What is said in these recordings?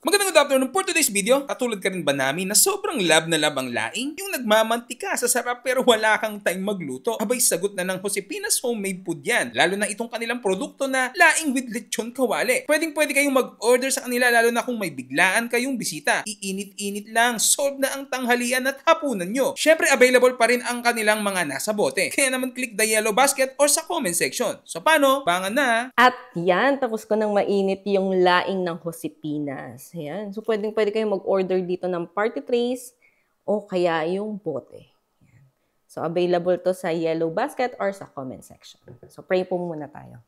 Magandang good afternoon for today's video. Katulad ka rin ba namin na sobrang lab na lab ang laing? Yung nagmamantika sa sarap pero wala kang time magluto. Abay, sagot na ng Josepinas Homemade Food yan. Lalo na itong kanilang produkto na laing with lechon kawali. Pwedeng-pwede kayong mag-order sa kanila lalo na kung may biglaan kayong bisita. Iinit-init lang, solve na ang tanghalian at hapunan nyo. Syempre, available pa rin ang kanilang mga nasa bote. Kaya naman click the yellow basket or sa comment section. So paano? Bangan na! At yan, tapos ko nang mainit yung laing ng Josepinas. Ayan. So, pwedeng-pwede kayong mag-order dito ng party trays o kaya yung bote. Ayan. So, available to sa yellow basket or sa comment section. So, pray po muna tayo.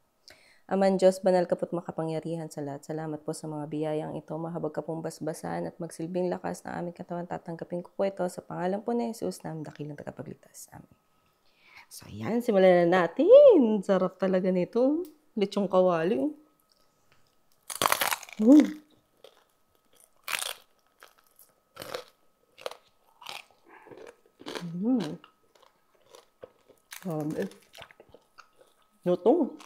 Aman Diyos, banal ka po't makapangyarihan sa lahat. Salamat po sa mga biyayang ito. Mahabag ka pong basbasan at magsilbing lakas na aming katawan. Tatanggapin ko po ito sa pangalan po ni Jesus na dakilang tagapagligtas. Amen. So, ayan. Simulan na natin. Sarap talaga nito. Lechong kawali. Grabe. Luto.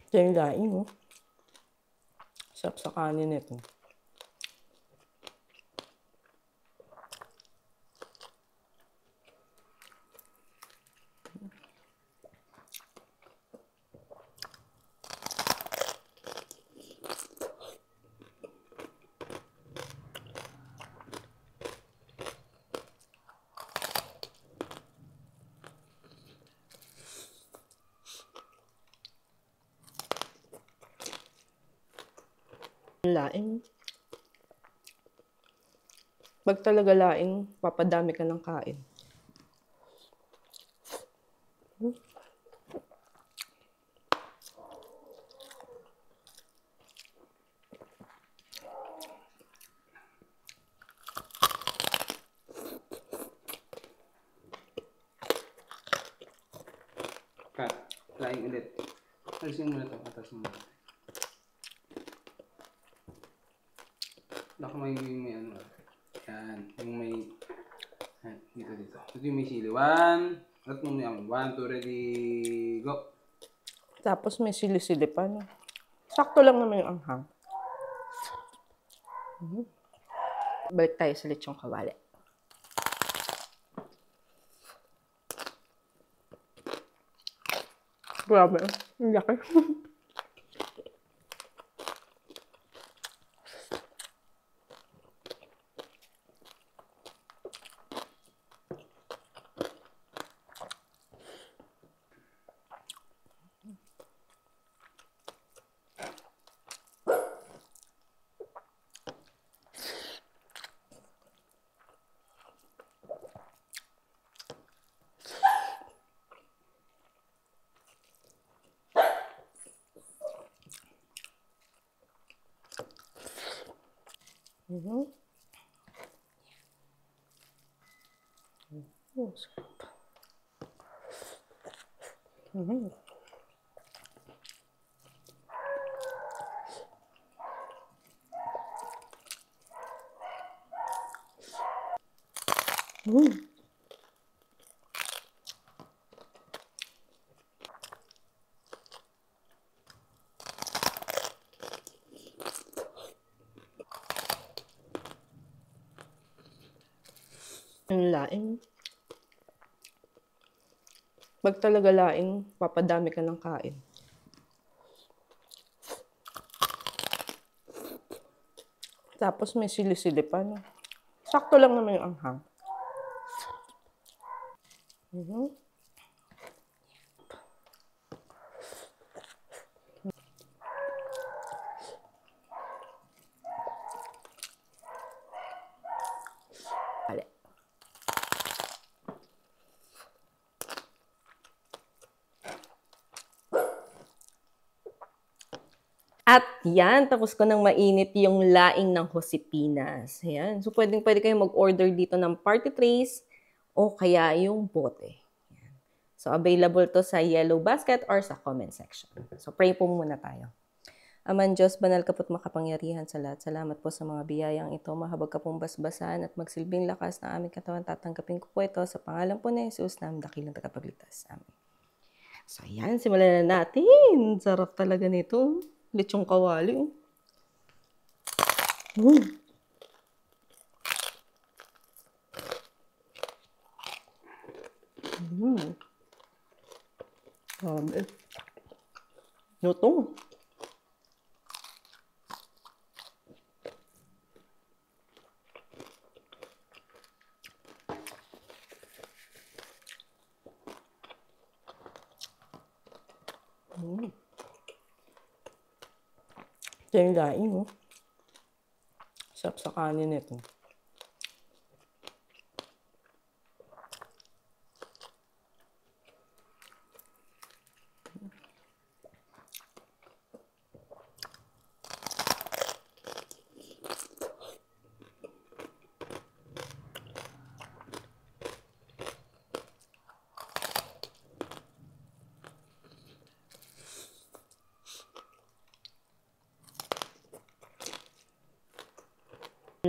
Ito yung laing, oh. Sarap sa kanin ito. Laing. Pag talaga laing, papadami ka ng kain. Cut. Laing ulit. Alisin mo na ito. Atas mo. Baka may ano. Yan. Yung may... Yan. Dito. Ito yung may sili. 1. At mo may 1, 2, ready, go. Tapos may sili-sili pa, no? Sakto lang naman yung anghang. Balik tayo sa lechong kawali. Grabe. Ang laki. Sarap. Ang laing. Pag talaga laing, papadami ka ng kain. Tapos may sili-sili pa, no? Sakto lang naman yung anghang. At yan, tapos ko nang mainit yung laing ng Josepinas. Ayan. So, pwedeng-pwede kayong mag-order dito ng party trays o kaya yung bote. Ayan. So, available to sa yellow basket or sa comment section. So, pray po muna tayo. Aman Diyos, banal ka po't makapangyarihan sa lahat. Salamat po sa mga biyayang ito. Mahabag ka pong basbasan at magsilbing lakas na aming katawan. Tatanggapin ko po ito sa pangalan po ni Jesus na dakilang tagapagligtas. Amen. So, ayan. Simulan na natin. Sarap talaga nito. Lechong kawali. Grabe. Lutong. Ito yung daing, oh. Sarap sa kanin ito.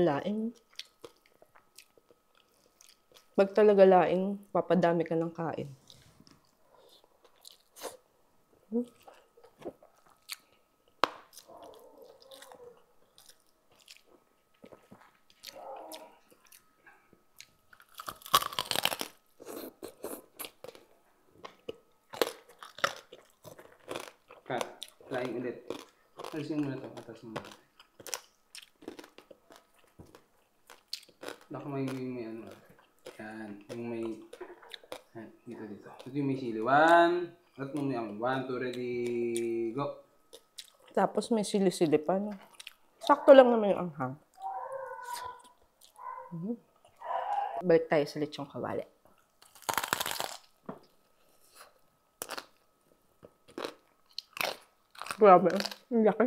Laing. Pag talaga laing, papadami ka ng kain. Cut. Laing ulit. Alisin mo na ito. Atas mo na. Baka may ano. Yan. Yung may... Yan. Dito. Ito yung may sili. 1. At mo may 1, 2, ready, go. Tapos may sili-sili pa, no? Sakto lang naman yung anghang. Balik tayo sa lechong kawali. Grabe. Ang laki.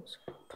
Sarap.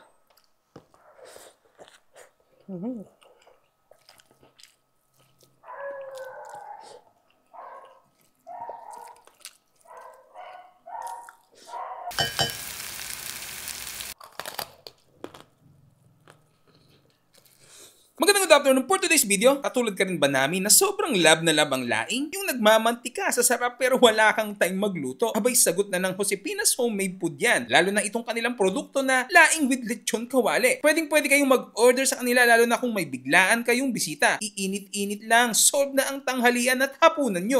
Magandang good afternoon. For today's video, katulad ka rin ba namin na sobrang love na love ang laing? Yung nagmamantika sa sarap pero wala kang time magluto. Abay, sagot na ng Josepinas Homemade Food yan. Lalo na itong kanilang produkto na laing with lechon kawali. Pwede kayong mag-order sa kanila lalo na kung may biglaan kayong bisita. Iinit-init lang, solve na ang tanghalian at hapunan nyo.